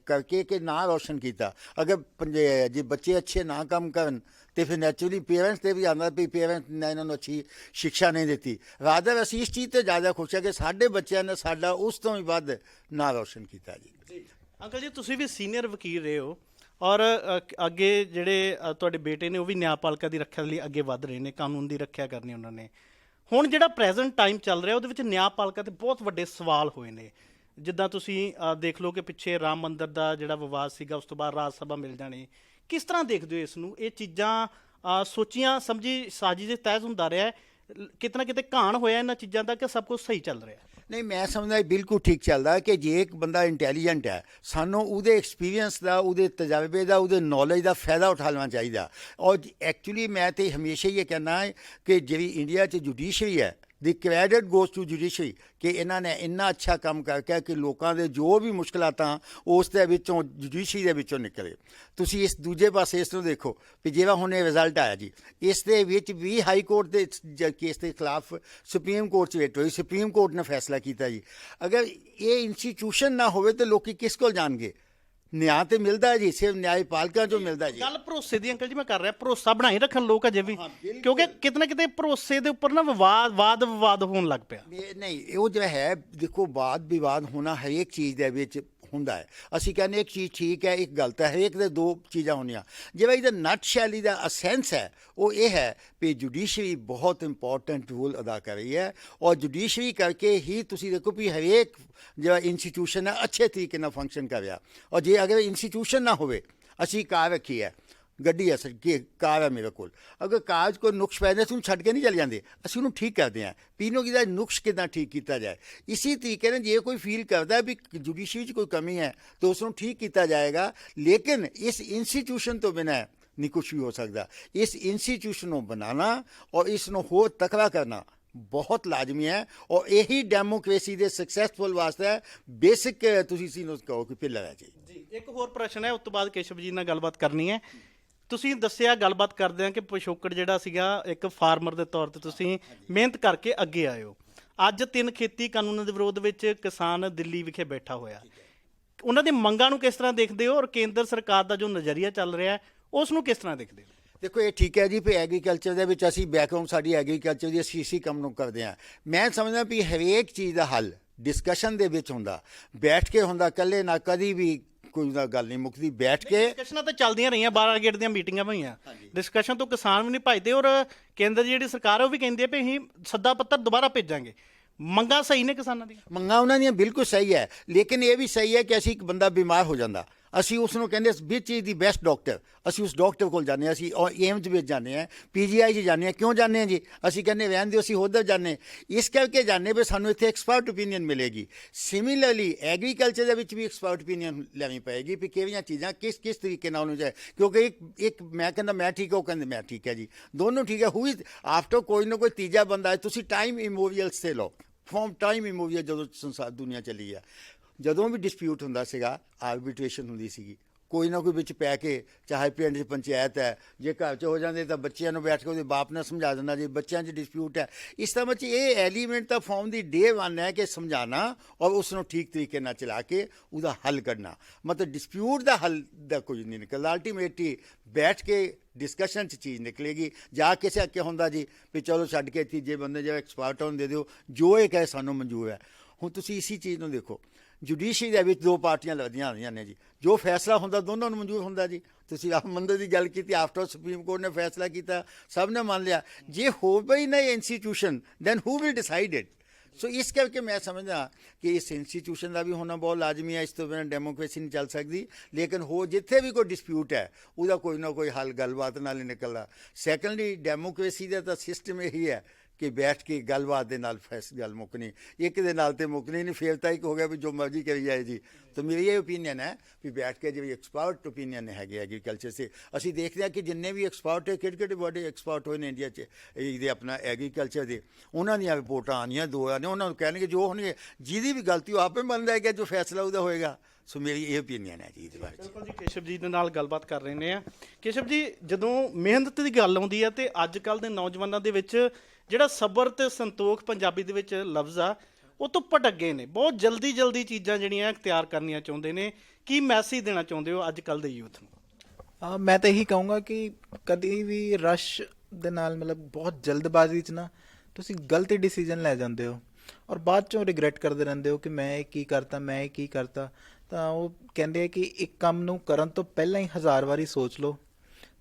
करके के ना रोशन किया। अगर जी बच्चे अच्छे ना काम करन तो फिर नैचुरली पेरेंट्स से भी आना भी पेरेंट्स ने इन्होंने अच्छी शिक्षा नहीं दी। रादर असी इस चीज़ से ज़्यादा खुश है कि साढ़े बच्चों ने साडा उस तो भी वध ना रोशन किया जी। ਅੰਕਲ ਜੀ, ਤੁਸੀਂ ਵੀ ਸੀਨੀਅਰ ਵਕੀਲ ਰਹੇ ਹੋ, ਔਰ ਅੱਗੇ ਜਿਹੜੇ ਤੁਹਾਡੇ ਬੇਟੇ ਨੇ ਉਹ ਵੀ ਨਿਆਂਪਾਲਿਕਾ ਦੀ ਰੱਖਿਆ ਲਈ ਅੱਗੇ ਵੱਧ ਰਹੇ ਨੇ, ਕਾਨੂੰਨ ਦੀ ਰੱਖਿਆ ਕਰਨੀ ਉਹਨਾਂ ਨੇ। ਹੁਣ ਜਿਹੜਾ ਪ੍ਰੈਜ਼ੈਂਟ ਟਾਈਮ ਚੱਲ ਰਿਹਾ ਉਹਦੇ ਵਿੱਚ ਨਿਆਂਪਾਲਿਕਾ ਤੇ ਬਹੁਤ ਵੱਡੇ ਸਵਾਲ ਹੋਏ ਨੇ। ਜਿੱਦਾਂ ਤੁਸੀਂ ਦੇਖ ਲਓ ਕਿ ਪਿੱਛੇ ਰਾਮ ਮੰਦਿਰ ਦਾ ਜਿਹੜਾ ਵਿਵਾਦ ਸੀਗਾ, ਉਸ ਤੋਂ ਬਾਅਦ ਰਾਜ ਸਭਾ ਮਿਲ ਜਾਣੀ। ਕਿਸ ਤਰ੍ਹਾਂ ਦੇਖਦੇ ਹੋ ਇਸ ਨੂੰ? ਇਹ ਚੀਜ਼ਾਂ ਸੋਚੀਆਂ ਸਮਝੀ ਸਾਜ਼ਿਸ਼ ਦੇ ਤਹਿਤ ਹੁੰਦਾ ਰਿਹਾ, ਕਿਤੇ ਨਾ ਕਿਤੇ ਘਾਣ ਹੋਇਆ ਇਹਨਾਂ ਚੀਜ਼ਾਂ ਦਾ, ਕਿ ਸਭ ਕੁਝ ਸਹੀ ਚੱਲ ਰਿਹਾ? नहीं, मैं समझदा बिल्कुल ठीक चलता कि जे एक बंदा इंटैलीजेंट है, सानू उहदे एक्सपीरियंस का, उहदे तजर्बे का, उहदे नॉलेज का फायदा उठाना चाहिए। और एक्चुअली मैं तो हमेशा ये कहना है कि जी इंडिया च जुडिशरी है, दी क्रेडिट गोज टू जुडिशरी कि इन्होंने इन्ना अच्छा काम करके कि लोगों के जो भी मुश्किलात उस जुडिशरी के विचों निकले। तुसी इस दूजे पासे इस नूं देखो भी जिहड़ा हुण रिजल्ट आया जी, इस दे विच भी हाई कोर्ट के केस के खिलाफ सुप्रीम कोर्ट च रिट होई, सुप्रीम कोर्ट ने फैसला किया जी। अगर ये इंस्टीट्यूशन ना होवे तो लोग किस को जाणगे? ਨਿਆਂ ਤੇ ਮਿਲਦਾ ਹੈ ਜੀ, ਸਿਰਫ ਨਿਆਂਪਾਲਿਕਾ ਚੋਂ ਮਿਲਦਾ ਜੀ। ਗੱਲ ਭਰੋਸੇ ਦੀ ਅੰਕਲ ਜੀ ਮੈਂ ਕਰ ਰਿਹਾ, ਭਰੋਸਾ ਬਣਾਈ ਰੱਖਣ ਲੋਕ ਅਜੇ ਵੀ, ਕਿਉਂਕਿ ਕਿਤੇ ਨਾ ਕਿਤੇ ਭਰੋਸੇ ਦੇ ਉੱਪਰ ਨਾ ਵਾਦ ਵਿਵਾਦ ਹੋਣ ਲੱਗ ਪਿਆ। ਨਹੀਂ, ਉਹ ਜਿਹੜਾ ਹੈ ਦੇਖੋ, ਵਾਦ ਵਿਵਾਦ ਹੋਣਾ ਹਰੇਕ ਚੀਜ਼ ਦੇ ਵਿੱਚ ਹੁੰਦਾ ਹੈ। ਅਸੀਂ ਕਹਿੰਦੇ ਇੱਕ ਚੀਜ਼ ਠੀਕ ਹੈ, ਇੱਕ ਗਲਤ ਹੈ, ਹਰੇਕ ਦੇ 2 ਚੀਜ਼ਾਂ ਹੋਣੀਆਂ। ਜਿਹੜਾ ਇਹਦਾ ਨਟ ਸ਼ੈਲੀ ਦਾ ਅਸੈਂਸ ਹੈ ਉਹ ਇਹ ਹੈ ਕਿ ਜੁਡੀਸ਼ਰੀ ਬਹੁਤ ਇੰਪੋਰਟੈਂਟ ਰੋਲ ਅਦਾ ਕਰ ਰਹੀ ਹੈ, ਔਰ ਜੁਡੀਸ਼ਰੀ ਕਰਕੇ ਹੀ ਤੁਸੀਂ ਦੇਖੋ ਵੀ ਹਰੇਕ ਜਿਹੜਾ ਇੰਸਟੀਟਿਊਸ਼ਨ ਹੈ ਅੱਛੇ ਤਰੀਕੇ ਨਾਲ ਫੰਕਸ਼ਨ ਕਰ ਰਿਹਾ। ਔਰ ਜੇ ਅਗਰ ਇੰਸਟੀਟਿਊਸ਼ਨ ਨਾ ਹੋਵੇ, ਅਸੀਂ ਕਾਰ ਰੱਖੀ ਹੈ, ਗੱਡੀ ਹੈ ਸਰ, ਕਾਰ ਹੈ ਮੇਰੇ ਕੋਲ, ਅਗਰ ਕਾਰ 'ਚ ਕੋਈ ਨੁਕਸ ਪੈ ਜਾਏ ਅਸੀਂ ਉਹਨੂੰ ਛੱਡ ਕੇ ਨਹੀਂ ਚਲੇ ਜਾਂਦੇ, ਅਸੀਂ ਉਹਨੂੰ ਠੀਕ ਕਰਦੇ ਹਾਂ। ਪੀਨੋ ਕਿਦਾ ਨੁਕਸ ਕਿੱਦਾਂ ਠੀਕ ਕੀਤਾ ਜਾਏ, ਇਸੀ ਤਰੀਕੇ ਨਾਲ ਜੇ ਕੋਈ ਫੀਲ ਕਰਦਾ ਵੀ ਜੁਡੀਸ਼ਰੀ 'ਚ ਕੋਈ ਕਮੀ ਹੈ ਤਾਂ ਉਸ ਨੂੰ ਠੀਕ ਕੀਤਾ ਜਾਏਗਾ। ਲੇਕਿਨ ਇਸ ਇੰਸਟੀਟਿਊਸ਼ਨ ਤੋਂ ਬਿਨਾਂ नहीं कुछ भी हो सकता। इस इंस्टीट्यूशन को बनाना और इसनों होर तकड़ा करना बहुत लाजमी है, और यही डेमोक्रेसी के सक्सैसफुल वास्ते बेसिक तुसी इसी कहो कि पिलर है जी। ਇੱਕ ਹੋਰ ਪ੍ਰਸ਼ਨ ਹੈ, ਉਸ ਤੋਂ ਬਾਅਦ ਕੇਸ਼ਵ ਜੀ ਨਾਲ ਗੱਲਬਾਤ ਕਰਨੀ ਹੈ। ਤੁਸੀਂ ਦੱਸਿਆ ਗੱਲਬਾਤ ਕਰਦੇ ਆ ਕਿ ਪਿਛੋਕੜ ਜਿਹੜਾ ਸੀਗਾ ਇੱਕ ਫਾਰਮਰ ਦੇ ਤੌਰ ਤੇ ਤੁਸੀਂ ਮਿਹਨਤ ਕਰਕੇ ਅੱਗੇ ਆਏ ਹੋ। ਅੱਜ 3 ਖੇਤੀ ਕਾਨੂੰਨਾਂ ਦੇ ਵਿਰੋਧ ਵਿੱਚ ਕਿਸਾਨ ਦਿੱਲੀ ਵਿਖੇ ਬੈਠਾ ਹੋਇਆ, ਉਹਨਾਂ ਦੀ ਮੰਗਾਂ ਨੂੰ ਕਿਸ ਤਰ੍ਹਾਂ ਦੇਖਦੇ ਹੋ, ਔਰ ਕੇਂਦਰ ਸਰਕਾਰ ਦਾ ਜੋ ਨਜ਼ਰੀਆ ਚੱਲ ਰਿਹਾ ਉਸ ਨੂੰ ਕਿਸ ਤਰ੍ਹਾਂ ਦੇਖਦੇ ਹੋ? ਦੇਖੋ ਇਹ ਠੀਕ ਹੈ ਜੀ ਵੀ ਐਗਰੀਕਲਚਰ ਦੇ ਵਿੱਚ ਅਸੀਂ ਬੈਕਗ੍ਰਾਉਂਡ ਸਾਡੀ ਐਗਰੀਕਲਚਰ ਦੀ ਅਸੀਂ ਇਸੀ ਕੰਮ ਨੂੰ ਕਰਦੇ ਹਾਂ। ਮੈਂ ਸਮਝਦਾ ਵੀ ਹਰੇਕ ਚੀਜ਼ ਦਾ ਹੱਲ ਡਿਸਕਸ਼ਨ ਦੇ ਵਿੱਚ ਹੁੰਦਾ, ਬੈਠ ਕੇ ਹੁੰਦਾ, ਇਕੱਲੇ ਨਾ ਕਦੀ ਵੀ ਕੋਈ ਦਾ ਗੱਲ ਨਹੀਂ ਮੁੱਕਦੀ। ਬੈਠ ਕੇ ਡਿਸਕਸ਼ਨਾਂ ਤਾਂ ਚੱਲਦੀਆਂ ਰਹੀਆਂ, 12 ਗੇਟ ਦੀਆਂ ਮੀਟਿੰਗਾਂ ਹੋਈਆਂ, ਡਿਸਕਸ਼ਨ ਤੋਂ ਕਿਸਾਨ ਵੀ ਨਹੀਂ ਭੱਜਦੇ, ਔਰ ਕੇਂਦਰ ਦੀ ਜਿਹੜੀ ਸਰਕਾਰ ਹੈ ਉਹ ਵੀ ਕਹਿੰਦੀ ਹੈ ਵੀ ਅਸੀਂ ਸੱਦਾ ਪੱਤਰ ਦੁਬਾਰਾ ਭੇਜਾਂਗੇ। ਮੰਗਾਂ ਸਹੀ ਨੇ ਕਿਸਾਨਾਂ ਦੀਆਂ? ਮੰਗਾਂ ਉਹਨਾਂ ਦੀਆਂ ਬਿਲਕੁਲ ਸਹੀ ਹੈ, ਲੇਕਿਨ ਇਹ ਵੀ ਸਹੀ ਹੈ ਕਿ ਅਸੀਂ ਇੱਕ ਬੰਦਾ ਬਿਮਾਰ ਹੋ ਜਾਂਦਾ, ਅਸੀਂ ਉਸ ਨੂੰ ਕਹਿੰਦੇ ਵਿਚ ਇਜ਼ ਦੀ ਬੈਸਟ ਡਾਕਟਰ, ਅਸੀਂ ਉਸ ਡਾਕਟਰ ਕੋਲ ਜਾਂਦੇ ਹਾਂ, ਅਸੀਂ ਏਮਜ਼ ਵਿੱਚ ਜਾਂਦੇ ਹਾਂ, PGI 'ਚ ਜਾਂਦੇ ਹਾਂ। ਕਿਉਂ ਜਾਂਦੇ ਹਾਂ ਜੀ? ਅਸੀਂ ਕਹਿੰਦੇ ਰਹਿਣ ਦਿਓ, ਅਸੀਂ ਉੱਧਰ ਜਾਂਦੇ ਇਸ ਕਰਕੇ ਜਾਂਦੇ ਵੀ ਸਾਨੂੰ ਇੱਥੇ ਐਕਸਪਰਟ ਓਪੀਨੀਅਨ ਮਿਲੇਗੀ। ਸਿਮਿਲਰਲੀ ਐਗਰੀਕਲਚਰ ਦੇ ਵਿੱਚ ਵੀ ਐਕਸਪਰਟ ਓਪੀਨੀਅਨ ਲੈਣੀ ਪਏਗੀ ਵੀ ਕਿਹੜੀਆਂ ਚੀਜ਼ਾਂ ਕਿਸ ਤਰੀਕੇ ਨਾਲ ਹੋਣੀ ਚਾਹੀਏ, ਕਿਉਂਕਿ ਇੱਕ ਮੈਂ ਕਹਿੰਦਾ ਮੈਂ ਠੀਕ ਹੈ, ਉਹ ਕਹਿੰਦੇ ਮੈਂ ਠੀਕ ਹੈ ਜੀ, ਦੋਨੋਂ ਠੀਕ ਹੈ। ਹੂ ਇਜ਼ ਆਫਟਰ ਕੋਈ ਨਾ ਕੋਈ ਤੀਜਾ ਬੰਦਾ ਹੈ। ਤੁਸੀਂ ਟਾਈਮ ਇਮੋਰੀਅਲਸ ਤੇ ਲਓ, ਫਰੋਮ ਟਾਈਮ ਇਮੋਰੀਅਲ ਜਦੋਂ ਸੰਸਾਰ ਦੁਨੀਆ ਚੱਲੀ ਆ, ਜਦੋਂ ਵੀ ਡਿਸਪਿਊਟ ਹੁੰਦਾ ਸੀਗਾ ਆਰਬਿਟ੍ਰੇਸ਼ਨ ਹੁੰਦੀ ਸੀਗੀ, ਕੋਈ ਨਾ ਕੋਈ ਵਿੱਚ ਪੈ ਕੇ, ਚਾਹੇ ਪਿੰਡ 'ਚ ਪੰਚਾਇਤ ਹੈ, ਜੇ ਘਰ 'ਚ ਹੋ ਜਾਂਦੇ ਤਾਂ ਬੱਚਿਆਂ ਨੂੰ ਬੈਠ ਕੇ ਉਹਦੇ ਬਾਪ ਨਾਲ ਸਮਝਾ ਦਿੰਦਾ ਜੀ ਬੱਚਿਆਂ 'ਚ ਡਿਸਪਿਊਟ ਹੈ। ਇਸ ਤਰ੍ਹਾਂ ਵਿੱਚ ਇਹ ਐਲੀਮੈਂਟ ਤਾਂ ਫਰੋਮ ਦੀ ਡੇ 1 ਹੈ ਕਿ ਸਮਝਾਉਣਾ ਔਰ ਉਸ ਨੂੰ ਠੀਕ ਤਰੀਕੇ ਨਾਲ ਚਲਾ ਕੇ ਉਹਦਾ ਹੱਲ ਕਰਨਾ। ਮਤਲਬ ਡਿਸਪਿਊਟ ਦਾ ਹੱਲ ਦਾ ਕੁਝ ਨਹੀਂ ਨਿਕਲਦਾ, ਅਲਟੀਮੇਟਲੀ ਬੈਠ ਕੇ ਡਿਸਕਸ਼ਨ 'ਚ ਚੀਜ਼ ਨਿਕਲੇਗੀ। ਜਾ ਕਿਸੇ ਅੱਗੇ ਹੁੰਦਾ ਜੀ ਵੀ ਚਲੋ ਛੱਡ ਕੇ ਤੀਜੇ ਬੰਦੇ ਜਿਹੜਾ ਐਕਸਪਰਟ ਹੋਣ ਦੇ ਦਿਓ, ਜੋ ਇਹ ਕਹੇ ਸਾਨੂੰ ਮਨਜ਼ੂਰ ਹੈ। ਹੁਣ ਤੁਸੀਂ ਇਸੀ ਚੀਜ਼ ਨੂੰ ਦੇਖੋ, ਜੁਡੀਸ਼ਰੀ ਦੇ ਵਿੱਚ ਦੋ ਪਾਰਟੀਆਂ ਲੜਦੀਆਂ ਹੁੰਦੀਆਂ ਨੇ ਜੀ, ਜੋ ਫੈਸਲਾ ਹੁੰਦਾ ਦੋਨਾਂ ਨੂੰ ਮਨਜ਼ੂਰ ਹੁੰਦਾ ਜੀ। ਤੁਸੀਂ ਰਾਮ ਮੰਦਰ ਦੀ ਗੱਲ ਕੀਤੀ, ਆਫਟਰ ਸੁਪਰੀਮ ਕੋਰਟ ਨੇ ਫੈਸਲਾ ਕੀਤਾ, ਸਭ ਨੇ ਮੰਨ ਲਿਆ। ਜੇ ਹੋਵੇ ਹੀ ਨਹੀਂ institution, then who will decide it? So ਇਸ ਕਰਕੇ ਮੈਂ ਸਮਝਦਾ ਕਿ ਇਸ ਇੰਸਟੀਟਿਊਸ਼ਨ ਦਾ ਵੀ ਹੋਣਾ ਬਹੁਤ ਲਾਜ਼ਮੀ ਹੈ। ਇਸ ਤੋਂ ਬਿਨਾਂ ਡੈਮੋਕ੍ਰੇਸੀ ਨਹੀਂ ਚੱਲ ਸਕਦੀ। ਲੇਕਿਨ ਹੋ ਜਿੱਥੇ ਵੀ ਕੋਈ ਡਿਸਪਿਊਟ ਹੈ ਉਹਦਾ ਕੋਈ ਨਾ ਕੋਈ ਹੱਲ ਗੱਲਬਾਤ ਨਾਲ ਹੀ ਨਿਕਲਦਾ। ਸੈਕੰਡਲੀ ਡੈਮੋਕ੍ਰੇਸੀ ਦਾ ਤਾਂ ਸਿਸਟਮ ਇਹੀ ਹੈ ਕਿ ਬੈਠ ਕੇ ਗੱਲਬਾਤ ਦੇ ਨਾਲ ਗੱਲ ਮੁੱਕਣੀ, ਇੱਕ ਦੇ ਨਾਲ ਤੇ ਮੁੱਕਣੀ ਨਹੀਂ। ਫਿਰ ਤਾਂ ਇੱਕ ਹੋ ਗਿਆ ਵੀ ਜੋ ਮਰਜ਼ੀ ਕਰੀ ਜਾਏ ਜੀ। ਤਾਂ ਮੇਰੀ ਇਹ ਓਪੀਨੀਅਨ ਹੈ ਵੀ ਬੈਠ ਕੇ ਜਿਹੜੀ ਐਕਸਪਰਟ ਓਪੀਨੀਅਨ ਹੈਗੇ ਐਗਰੀਕਲਚਰ 'ਤੇ, ਅਸੀਂ ਦੇਖਦੇ ਹਾਂ ਕਿ ਜਿੰਨੇ ਵੀ ਐਕਸਪਰਟ ਹੈ, ਕਿਹੜੇ ਵੱਡੇ ਐਕਸਪਰਟ ਹੋਏ ਨੇ ਇੰਡੀਆ 'ਚ ਇਹਦੇ ਆਪਣਾ ਐਗਰੀਕਲਚਰ ਦੇ, ਉਹਨਾਂ ਦੀਆਂ ਰਿਪੋਰਟਾਂ ਆਉਣੀਆਂ ਦੋ ਨੇ, ਉਹਨਾਂ ਨੂੰ ਕਹਿਣਗੇ ਜੋ ਹੋਣਗੇ, ਜਿਹਦੀ ਵੀ ਗਲਤੀ ਉਹ ਆਪੇ ਮੰਨ ਜਾਏਗਾ, ਜੋ ਫੈਸਲਾ ਉਹਦਾ ਹੋਏਗਾ। ਸੋ ਮੇਰੀ ਇਹ ਓਪੀਨੀਅਨ ਹੈ ਜੀ ਇਹਦੇ ਬਾਰੇ। ਬਿਲਕੁਲ ਜੀ, ਕੇਸ਼ਵ ਜੀ ਦੇ ਨਾਲ ਗੱਲਬਾਤ ਕਰ ਰਹੇ ਨੇ ਆ। ਕੇਸ਼ਵ ਜੀ, ਜਦੋਂ ਮਿਹਨਤ ਦੀ ਗੱਲ ਆਉਂਦੀ ਹੈ ਤੇ ਅੱਜ ਕੱਲ੍ਹ ਦੇ ਨੌਜਵਾਨਾਂ ਦੇ ਵਿੱਚ ਜਿਹੜਾ ਸਬਰ ਤੇ ਸੰਤੋਖ ਪੰਜਾਬੀ ਦੇ ਵਿੱਚ ਲਫ਼ਜ਼ ਆ, ਉਹ ਤੋਂ ਭਟਕ ਗਏ ਨੇ। ਬਹੁਤ ਜਲਦੀ ਚੀਜ਼ਾਂ ਜਿਹੜੀਆਂ ਅਖਤਿਆਰ ਕਰਨੀਆਂ ਚਾਹੁੰਦੇ ਨੇ। ਕੀ ਮੈਸੇਜ ਦੇਣਾ ਚਾਹੁੰਦੇ ਹੋ ਅੱਜ ਕੱਲ੍ਹ ਦੇ ਯੂਥ ਨੂੰ? ਮੈਂ ਤਾਂ ਇਹੀ ਕਹੂੰਗਾ ਕਿ ਕਦੀ ਵੀ ਰਸ਼ ਦੇ ਨਾਲ, ਮਤਲਬ ਬਹੁਤ ਜਲਦਬਾਜ਼ੀ 'ਚ ਨਾ ਤੁਸੀਂ ਗਲਤ ਡਿਸੀਜਨ ਲੈ ਜਾਂਦੇ ਹੋ ਔਰ ਬਾਅਦ 'ਚੋਂ ਰਿਗਰੈਟ ਕਰਦੇ ਰਹਿੰਦੇ ਹੋ ਕਿ ਮੈਂ ਇਹ ਕੀ ਕਰਤਾ, ਮੈਂ ਇਹ ਕੀ ਕਰਤਾ। ਤਾਂ ਉਹ ਕਹਿੰਦੇ ਆ ਕਿ ਇੱਕ ਕੰਮ ਨੂੰ ਕਰਨ ਤੋਂ ਪਹਿਲਾਂ ਹੀ 1000 ਵਾਰੀ ਸੋਚ ਲਓ,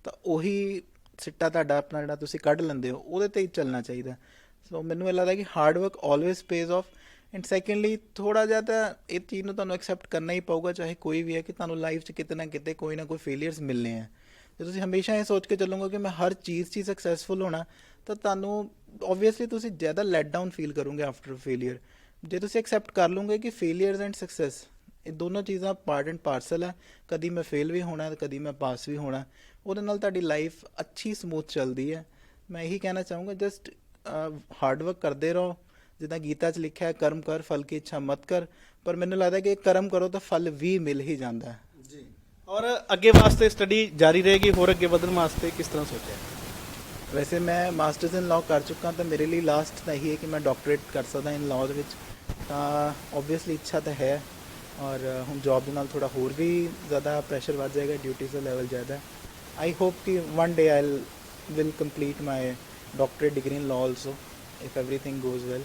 ਤਾਂ ਉਹੀ ਸਿੱਟਾ ਤੁਹਾਡਾ ਆਪਣਾ ਜਿਹੜਾ ਤੁਸੀਂ ਕੱਢ ਲੈਂਦੇ ਹੋ, ਉਹਦੇ 'ਤੇ ਹੀ ਚੱਲਣਾ ਚਾਹੀਦਾ। ਸੋ ਮੈਨੂੰ ਇਹ ਲੱਗਦਾ ਕਿ hard work always page of. And secondly ਥੋੜ੍ਹਾ ਜਿਹਾ ਤਾਂ ਇਹ ਚੀਜ਼ ਨੂੰ ਤੁਹਾਨੂੰ ਐਕਸੈਪਟ ਕਰਨਾ ਹੀ ਪਊਗਾ, ਚਾਹੇ ਕੋਈ ਵੀ ਹੈ, ਕਿ ਤੁਹਾਨੂੰ ਲਾਈਫ 'ਚ ਕਿਤੇ ਨਾ ਕਿਤੇ ਕੋਈ ਨਾ ਕੋਈ ਫੇਲੀਅਰਸ ਮਿਲਣੇ ਆ। ਜੇ ਤੁਸੀਂ ਹਮੇਸ਼ਾ ਇਹ ਸੋਚ ਕੇ ਚੱਲੋਗੇ ਕਿ ਮੈਂ ਹਰ ਚੀਜ਼ 'ਚ ਸਕਸੈਸਫੁਲ ਹੋਣਾ, ਤਾਂ ਤੁਹਾਨੂੰ ਓਬਵੀਅਸਲੀ ਤੁਸੀਂ ਜ਼ਿਆਦਾ ਲੈਟ ਡਾਊਨ ਫੀਲ ਕਰੋਗੇ ਆਫਟਰ ਫੇਲੀਅਰ। ਜੇ ਤੁਸੀਂ ਐਕਸੈਪਟ ਕਰ ਲਓਗੇ ਕਿ ਫੇਲੀਅਰਸ ਐਂਡ ਸਕਸੈਸ ਇਹ ਦੋਨੋਂ ਚੀਜ਼ਾਂ ਪਾਰਟ ਐਂਡ ਪਾਰਸਲ ਹੈ, ਕਦੀ ਮੈਂ ਫੇਲ ਵੀ ਹੋਣਾ, ਕਦੀ ਮੈਂ ਪਾਸ ਵੀ ਹੋਣਾ, ਉਹਦੇ ਨਾਲ ਤੁਹਾਡੀ ਲਾਈਫ ਅੱਛੀ ਸਮੂਥ ਚੱਲਦੀ ਹੈ। ਮੈਂ ਇਹੀ ਕਹਿਣਾ ਚਾਹੂੰਗਾ, ਜਸਟ ਹਾਰਡ ਵਰਕ ਕਰਦੇ ਰਹੋ। ਜਿੱਦਾਂ ਗੀਤਾ 'ਚ ਲਿਖਿਆ ਹੈ, ਕਰਮ ਕਰ ਫਲ ਕੀ ਇੱਛਾ ਮਤ ਕਰ। ਪਰ ਮੈਨੂੰ ਲੱਗਦਾ ਕਿ ਕਰਮ ਕਰੋ ਤਾਂ ਫਲ ਵੀ ਮਿਲ ਹੀ ਜਾਂਦਾ ਹੈ ਜੀ। ਔਰ ਅੱਗੇ ਵਾਸਤੇ ਸਟੱਡੀ ਜਾਰੀ ਰਹੇਗੀ, ਹੋਰ ਅੱਗੇ ਵਧਣ ਵਾਸਤੇ ਕਿਸ ਤਰ੍ਹਾਂ ਸੋਚਿਆ? ਵੈਸੇ ਮੈਂ ਮਾਸਟਰਸ ਇਨ ਲਾਅ ਕਰ ਚੁੱਕਾ, ਤਾਂ ਮੇਰੇ ਲਈ ਲਾਸਟ ਤਾਂ ਇਹੀ ਹੈ ਕਿ ਮੈਂ ਡਾਕਟਰੇਟ ਕਰ ਸਕਦਾ ਇਨ ਲਾਅ ਦੇ ਵਿੱਚ। ਤਾਂ ਓਬਵੀਅਸਲੀ ਇੱਛਾ ਤਾਂ ਹੈ, ਔਰ ਹੁਣ ਜੌਬ ਦੇ ਨਾਲ ਥੋੜਾ ਹੋਰ ਵੀ ਜ਼ਿਆਦਾ ਪ੍ਰੈਸ਼ਰ ਵੱਧ ਜਾਏਗਾ, ਡਿਊਟੀਜ਼ ਦਾ ਲੈਵਲ ਜ਼ਿਆਦਾ ਹੈ। ਆਈ ਹੋਪ ਕਿ one day I will complete my doctorate degree in law also, if everything goes well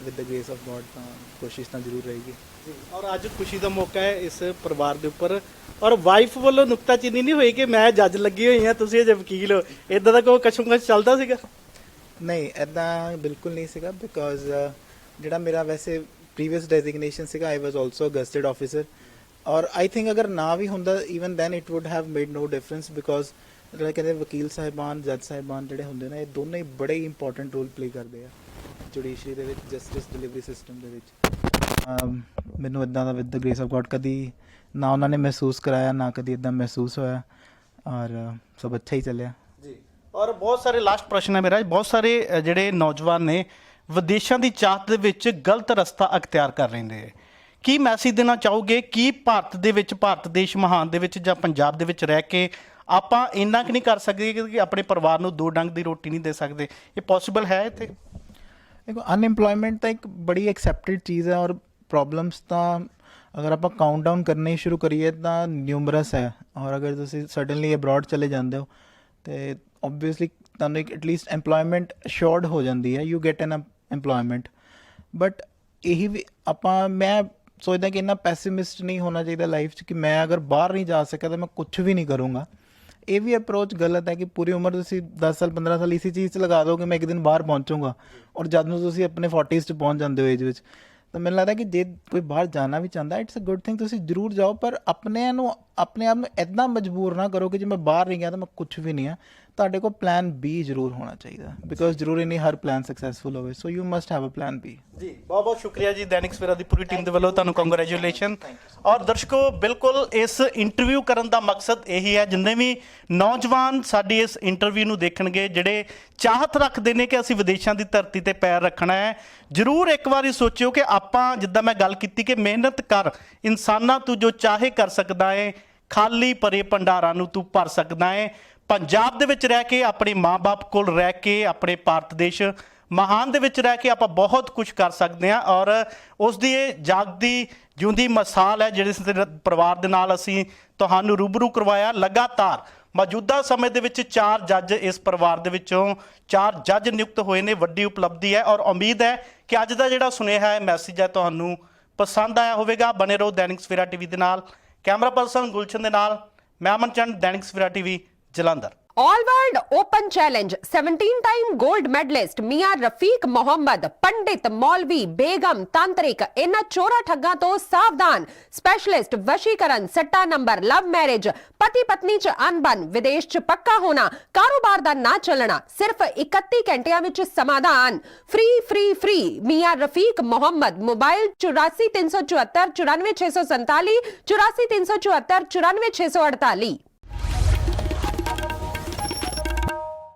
with the grace of god. ਤਾਂ ਕੋਸ਼ਿਸ਼ ਤਾਂ ਜ਼ਰੂਰ ਰਹੇਗੀ। ਔਰ ਅੱਜ ਖੁਸ਼ੀ ਦਾ ਮੌਕਾ ਹੈ ਇਸ ਪਰਿਵਾਰ ਦੇ ਉੱਪਰ, ਔਰ ਵਾਈਫ ਵੱਲੋਂ ਨੁਕਤਾਚੀਨੀ ਨਹੀਂ ਹੋਈ ਕਿ ਮੈਂ ਜੱਜ ਲੱਗੀ ਹੋਈ ਹਾਂ, ਤੁਸੀਂ ਅਜੇ ਵਕੀਲ ਹੋ, ਇਦਾਂ ਦਾ ਕੋਈ ਕਸ਼ਮਕਸ਼ ਚੱਲਦਾ ਸੀਗਾ? ਨਹੀਂ, ਇੱਦਾਂ ਬਿਲਕੁਲ ਨਹੀਂ ਸੀਗਾ, ਬਿਕੋਜ਼ ਜਿਹੜਾ ਮੇਰਾ ਵੈਸੇ ਪ੍ਰੀਵੀਅਸ ਡੈਜ਼ਿਗਨੇਸ਼ਨ ਸੀਗਾ, I was also gazetted officer. ਔਰ ਆਈ ਥਿੰਕ ਅਗਰ ਨਾ ਵੀ ਹੁੰਦਾ, even then it would have made no difference, because ਜਿਹੜੇ ਕਹਿੰਦੇ ਵਕੀਲ ਸਾਹਿਬਾਨ, ਜੱਜ ਸਾਹਿਬਾਨ ਜਿਹੜੇ ਹੁੰਦੇ ਨੇ, ਇਹ ਦੋਨੇ ਹੀ ਬੜੇ ਹੀ ਇੰਪੋਰਟੈਂਟ ਰੋਲ ਪਲੇ ਕਰਦੇ ਆ ਜੁਡੀਸ਼ਰੀ ਦੇ ਵਿੱਚ, ਜਸਟਿਸ ਡਿਲੀਵਰੀ ਸਿਸਟਮ ਦੇ ਵਿੱਚ। ਮੈਨੂੰ ਇੱਦਾਂ ਦਾ with the grace of God ਕਦੀ ਨਾ ਉਹਨਾਂ ਨੇ ਮਹਿਸੂਸ ਕਰਾਇਆ, ਨਾ ਕਦੀ ਇੱਦਾਂ ਮਹਿਸੂਸ ਹੋਇਆ, ਔਰ ਸਭ ਅੱਛਾ ਹੀ ਚੱਲਿਆ ਜੀ। ਔਰ ਬਹੁਤ ਸਾਰੇ ਲਾਸਟ ਪ੍ਰਸ਼ਨ ਹੈ ਮੇਰਾ, ਬਹੁਤ ਸਾਰੇ ਜਿਹੜੇ ਨੌਜਵਾਨ ਨੇ ਵਿਦੇਸ਼ਾਂ ਦੀ ਚਾਹਤ ਦੇ ਵਿੱਚ ਗਲਤ ਰਸਤਾ ਅਖਤਿਆਰ ਕਰ ਰਹੇ ਨੇ। ਕੀ ਮੈਸੇਜ ਦੇਣਾ ਚਾਹੋਗੇ? ਕੀ ਭਾਰਤ ਦੇ ਵਿੱਚ, ਭਾਰਤ ਦੇਸ਼ ਮਹਾਨ ਦੇ ਵਿੱਚ ਜਾਂ ਪੰਜਾਬ ਦੇ ਵਿੱਚ ਰਹਿ ਕੇ ਆਪਾਂ ਇੰਨਾ ਕੁ ਨਹੀਂ ਕਰ ਸਕਦੇ ਕਿ ਆਪਣੇ ਪਰਿਵਾਰ ਨੂੰ ਦੋ ਡੰਗ ਦੀ ਰੋਟੀ ਨਹੀਂ ਦੇ ਸਕਦੇ? ਇਹ ਪੋਸੀਬਲ ਹੈ ਇੱਥੇ? ਦੇਖੋ, ਅਨਐਮਪਲੋਇਮੈਂਟ ਤਾਂ ਇੱਕ ਬੜੀ ਐਕਸੈਪਟਡ ਚੀਜ਼ ਹੈ, ਔਰ ਪ੍ਰੋਬਲਮਸ ਤਾਂ ਅਗਰ ਆਪਾਂ ਕਾਊਂਟ ਡਾਊਨ ਕਰਨੇ ਸ਼ੁਰੂ ਕਰੀਏ ਤਾਂ ਨਿਊਮਰਸ ਹੈ। ਔਰ ਅਗਰ ਤੁਸੀਂ ਸਡਨਲੀ ਅਬਰੋਡ ਚਲੇ ਜਾਂਦੇ ਹੋ, ਤੇ ਆਬਵੀਅਸਲੀ ਤੁਹਾਨੂੰ ਇੱਕ ਐਟਲੀਸਟ EMPLOYMENT ਅਸ਼ੋਰਡ ਹੋ ਜਾਂਦੀ ਹੈ, you get N EMPLOYMENT। But ਇਹੀ ਵੀ ਮੈਂ ਸੋਚਦਾ ਕਿ ਇੰਨਾ ਪੈਸਿਮਿਸਟ ਨਹੀਂ ਹੋਣਾ ਚਾਹੀਦਾ ਲਾਈਫ 'ਚ ਕਿ ਮੈਂ ਅਗਰ ਬਾਹਰ ਨਹੀਂ ਜਾ ਸਕਿਆ ਤਾਂ ਮੈਂ ਕੁਝ ਵੀ ਨਹੀਂ ਕਰੂੰਗਾ। ਇਹ ਵੀ ਅਪਰੋਚ ਗਲਤ ਹੈ ਕਿ ਪੂਰੀ ਉਮਰ ਤੁਸੀਂ 10 ਸਾਲ 15 ਸਾਲ ਇਸੇ ਚੀਜ਼ 'ਚ ਲਗਾ ਦਿਓ ਕਿ ਮੈਂ ਇੱਕ ਦਿਨ ਬਾਹਰ ਪਹੁੰਚੂੰਗਾ, ਔਰ ਜਦ ਨੂੰ ਤੁਸੀਂ ਆਪਣੇ 40s 'ਚ ਪਹੁੰਚ ਜਾਂਦੇ ਹੋ ਏਜ ਵਿੱਚ। ਤਾਂ ਮੈਨੂੰ ਲੱਗਦਾ ਕਿ ਜੇ ਕੋਈ ਬਾਹਰ ਜਾਣਾ ਵੀ ਚਾਹੁੰਦਾ, ਇਟਸ ਅ ਗੁੱਡ ਥਿੰਗ, ਤੁਸੀਂ ਜ਼ਰੂਰ ਜਾਓ, ਪਰ ਆਪਣੇ ਆਪ ਨੂੰ ਇੱਦਾਂ ਮਜਬੂਰ ਨਾ ਕਰੋ ਕਿ ਜੇ ਮੈਂ ਬਾਹਰ ਨਹੀਂ ਗਿਆ ਤਾਂ ਮੈਂ ਕੁਝ ਵੀ ਨਹੀਂ ਆ। ਤੁਹਾਡੇ ਕੋਲ ਪਲਾਨ ਬੀ ਜ਼ਰੂਰ ਹੋਣਾ ਚਾਹੀਦਾ, ਬਿਕੋਜ਼ ਜ਼ਰੂਰੀ ਨਹੀਂ ਹਰ ਪਲਾਨ ਸਕਸੈਸਫੁਲ ਹੋਵੇ, so you must have a plan B. ਜੀ ਬਹੁਤ ਬਹੁਤ ਸ਼ੁਕਰੀਆ ਜੀ, ਦੈਨਿਕ ਸਵੇਰਾ ਦੀ ਪੂਰੀ ਟੀਮ ਦੇ ਵੱਲੋਂ ਤੁਹਾਨੂੰ ਕੰਗ੍ਰੈਚੁਲੇਸ਼ਨ। ਔਰ ਦਰਸ਼ਕੋ, ਬਿਲਕੁਲ ਇਸ ਇੰਟਰਵਿਊ ਕਰਨ ਦਾ ਮਕਸਦ ਇਹੀ ਹੈ, ਜਿੰਨੇ ਵੀ ਨੌਜਵਾਨ ਸਾਡੀ ਇਸ ਇੰਟਰਵਿਊ ਨੂੰ ਦੇਖਣਗੇ, ਜਿਹੜੇ ਚਾਹਤ ਰੱਖਦੇ ਨੇ ਕਿ ਅਸੀਂ ਵਿਦੇਸ਼ਾਂ ਦੀ ਧਰਤੀ ਤੇ ਪੈਰ ਰੱਖਣਾ ਹੈ, ਜ਼ਰੂਰ ਇੱਕ ਵਾਰੀ ਸੋਚਿਓ ਕਿ ਆਪਾਂ, ਜਿੱਦਾਂ ਮੈਂ ਗੱਲ ਕੀਤੀ ਕਿ ਮਿਹਨਤ ਕਰ, ਇਨਸਾਨਾਂ ਤੂੰ ਜੋ ਚਾਹੇ ਕਰ ਸਕਦਾ ਹੈ, ਖਾਲੀ ਭਰੇ ਭੰਡਾਰਾਂ ਨੂੰ ਤੂੰ ਭਰ ਸਕਦਾ ਹੈ। ਪੰਜਾਬ ਦੇ ਵਿੱਚ ਰਹਿ ਕੇ, ਆਪਣੇ ਮਾਂ-ਬਾਪ ਕੋਲ ਰਹਿ ਕੇ, ਆਪਣੇ ਭਾਰਤ ਦੇਸ਼ ਮਹਾਨ ਦੇ ਵਿੱਚ ਰਹਿ ਕੇ ਆਪਾਂ ਬਹੁਤ ਕੁਝ ਕਰ ਸਕਦੇ ਹਾਂ। ਔਰ ਉਸ ਦੀ ਇਹ ਜਾਗਦੀ ਜਿਉਂਦੀ ਮਿਸਾਲ ਹੈ, ਜਿਹੜੇ ਪਰਿਵਾਰ ਦੇ ਨਾਲ ਅਸੀਂ ਤੁਹਾਨੂੰ ਰੂਬਰੂ ਕਰਵਾਇਆ। ਲਗਾਤਾਰ ਮੌਜੂਦਾ ਸਮੇਂ ਦੇ ਵਿੱਚ 4 ਜੱਜ, ਇਸ ਪਰਿਵਾਰ ਦੇ ਵਿੱਚੋਂ 4 ਜੱਜ ਨਿਯੁਕਤ ਹੋਏ ਨੇ, ਵੱਡੀ ਉਪਲਬਧੀ ਹੈ। ਔਰ ਉਮੀਦ ਹੈ ਕਿ ਅੱਜ ਦਾ ਜਿਹੜਾ ਸੁਨੇਹਾ ਹੈ, ਮੈਸੇਜ ਹੈ, ਤੁਹਾਨੂੰ ਪਸੰਦ ਆਇਆ ਹੋਵੇਗਾ। ਬਣੇ ਰਹੋ ਦੈਨਿਕ ਸਵੇਰਾ ਟੀਵੀ ਦੇ ਨਾਲ। ਕੈਮਰਾ ਪਰਸਨ ਗੁਲਸ਼ਨ ਦੇ ਨਾਲ ਮੈਂ Aman Chand, Dainik Savera TV, Jalandhar. All world open challenge 17 time gold medalist Mian Rafiq Mohammad, पंडित, मौलवी, बेगम, तांत्रिक, इन्हां चोरा ठग्गां तो सावधान। स्पेशलिस्ट वशीकरण, सट्टा नंबर, लव मैरिज, पति पत्नी च अनबन, विदेश च पक्का होना, कारोबार दा ना चलना, सिर्फ 31 घंटियां विच समाधान। फ्री फ्री फ्री मियां रफीक मोहम्मद। मोबाइल 84 374 94 647, 84 374 94 648।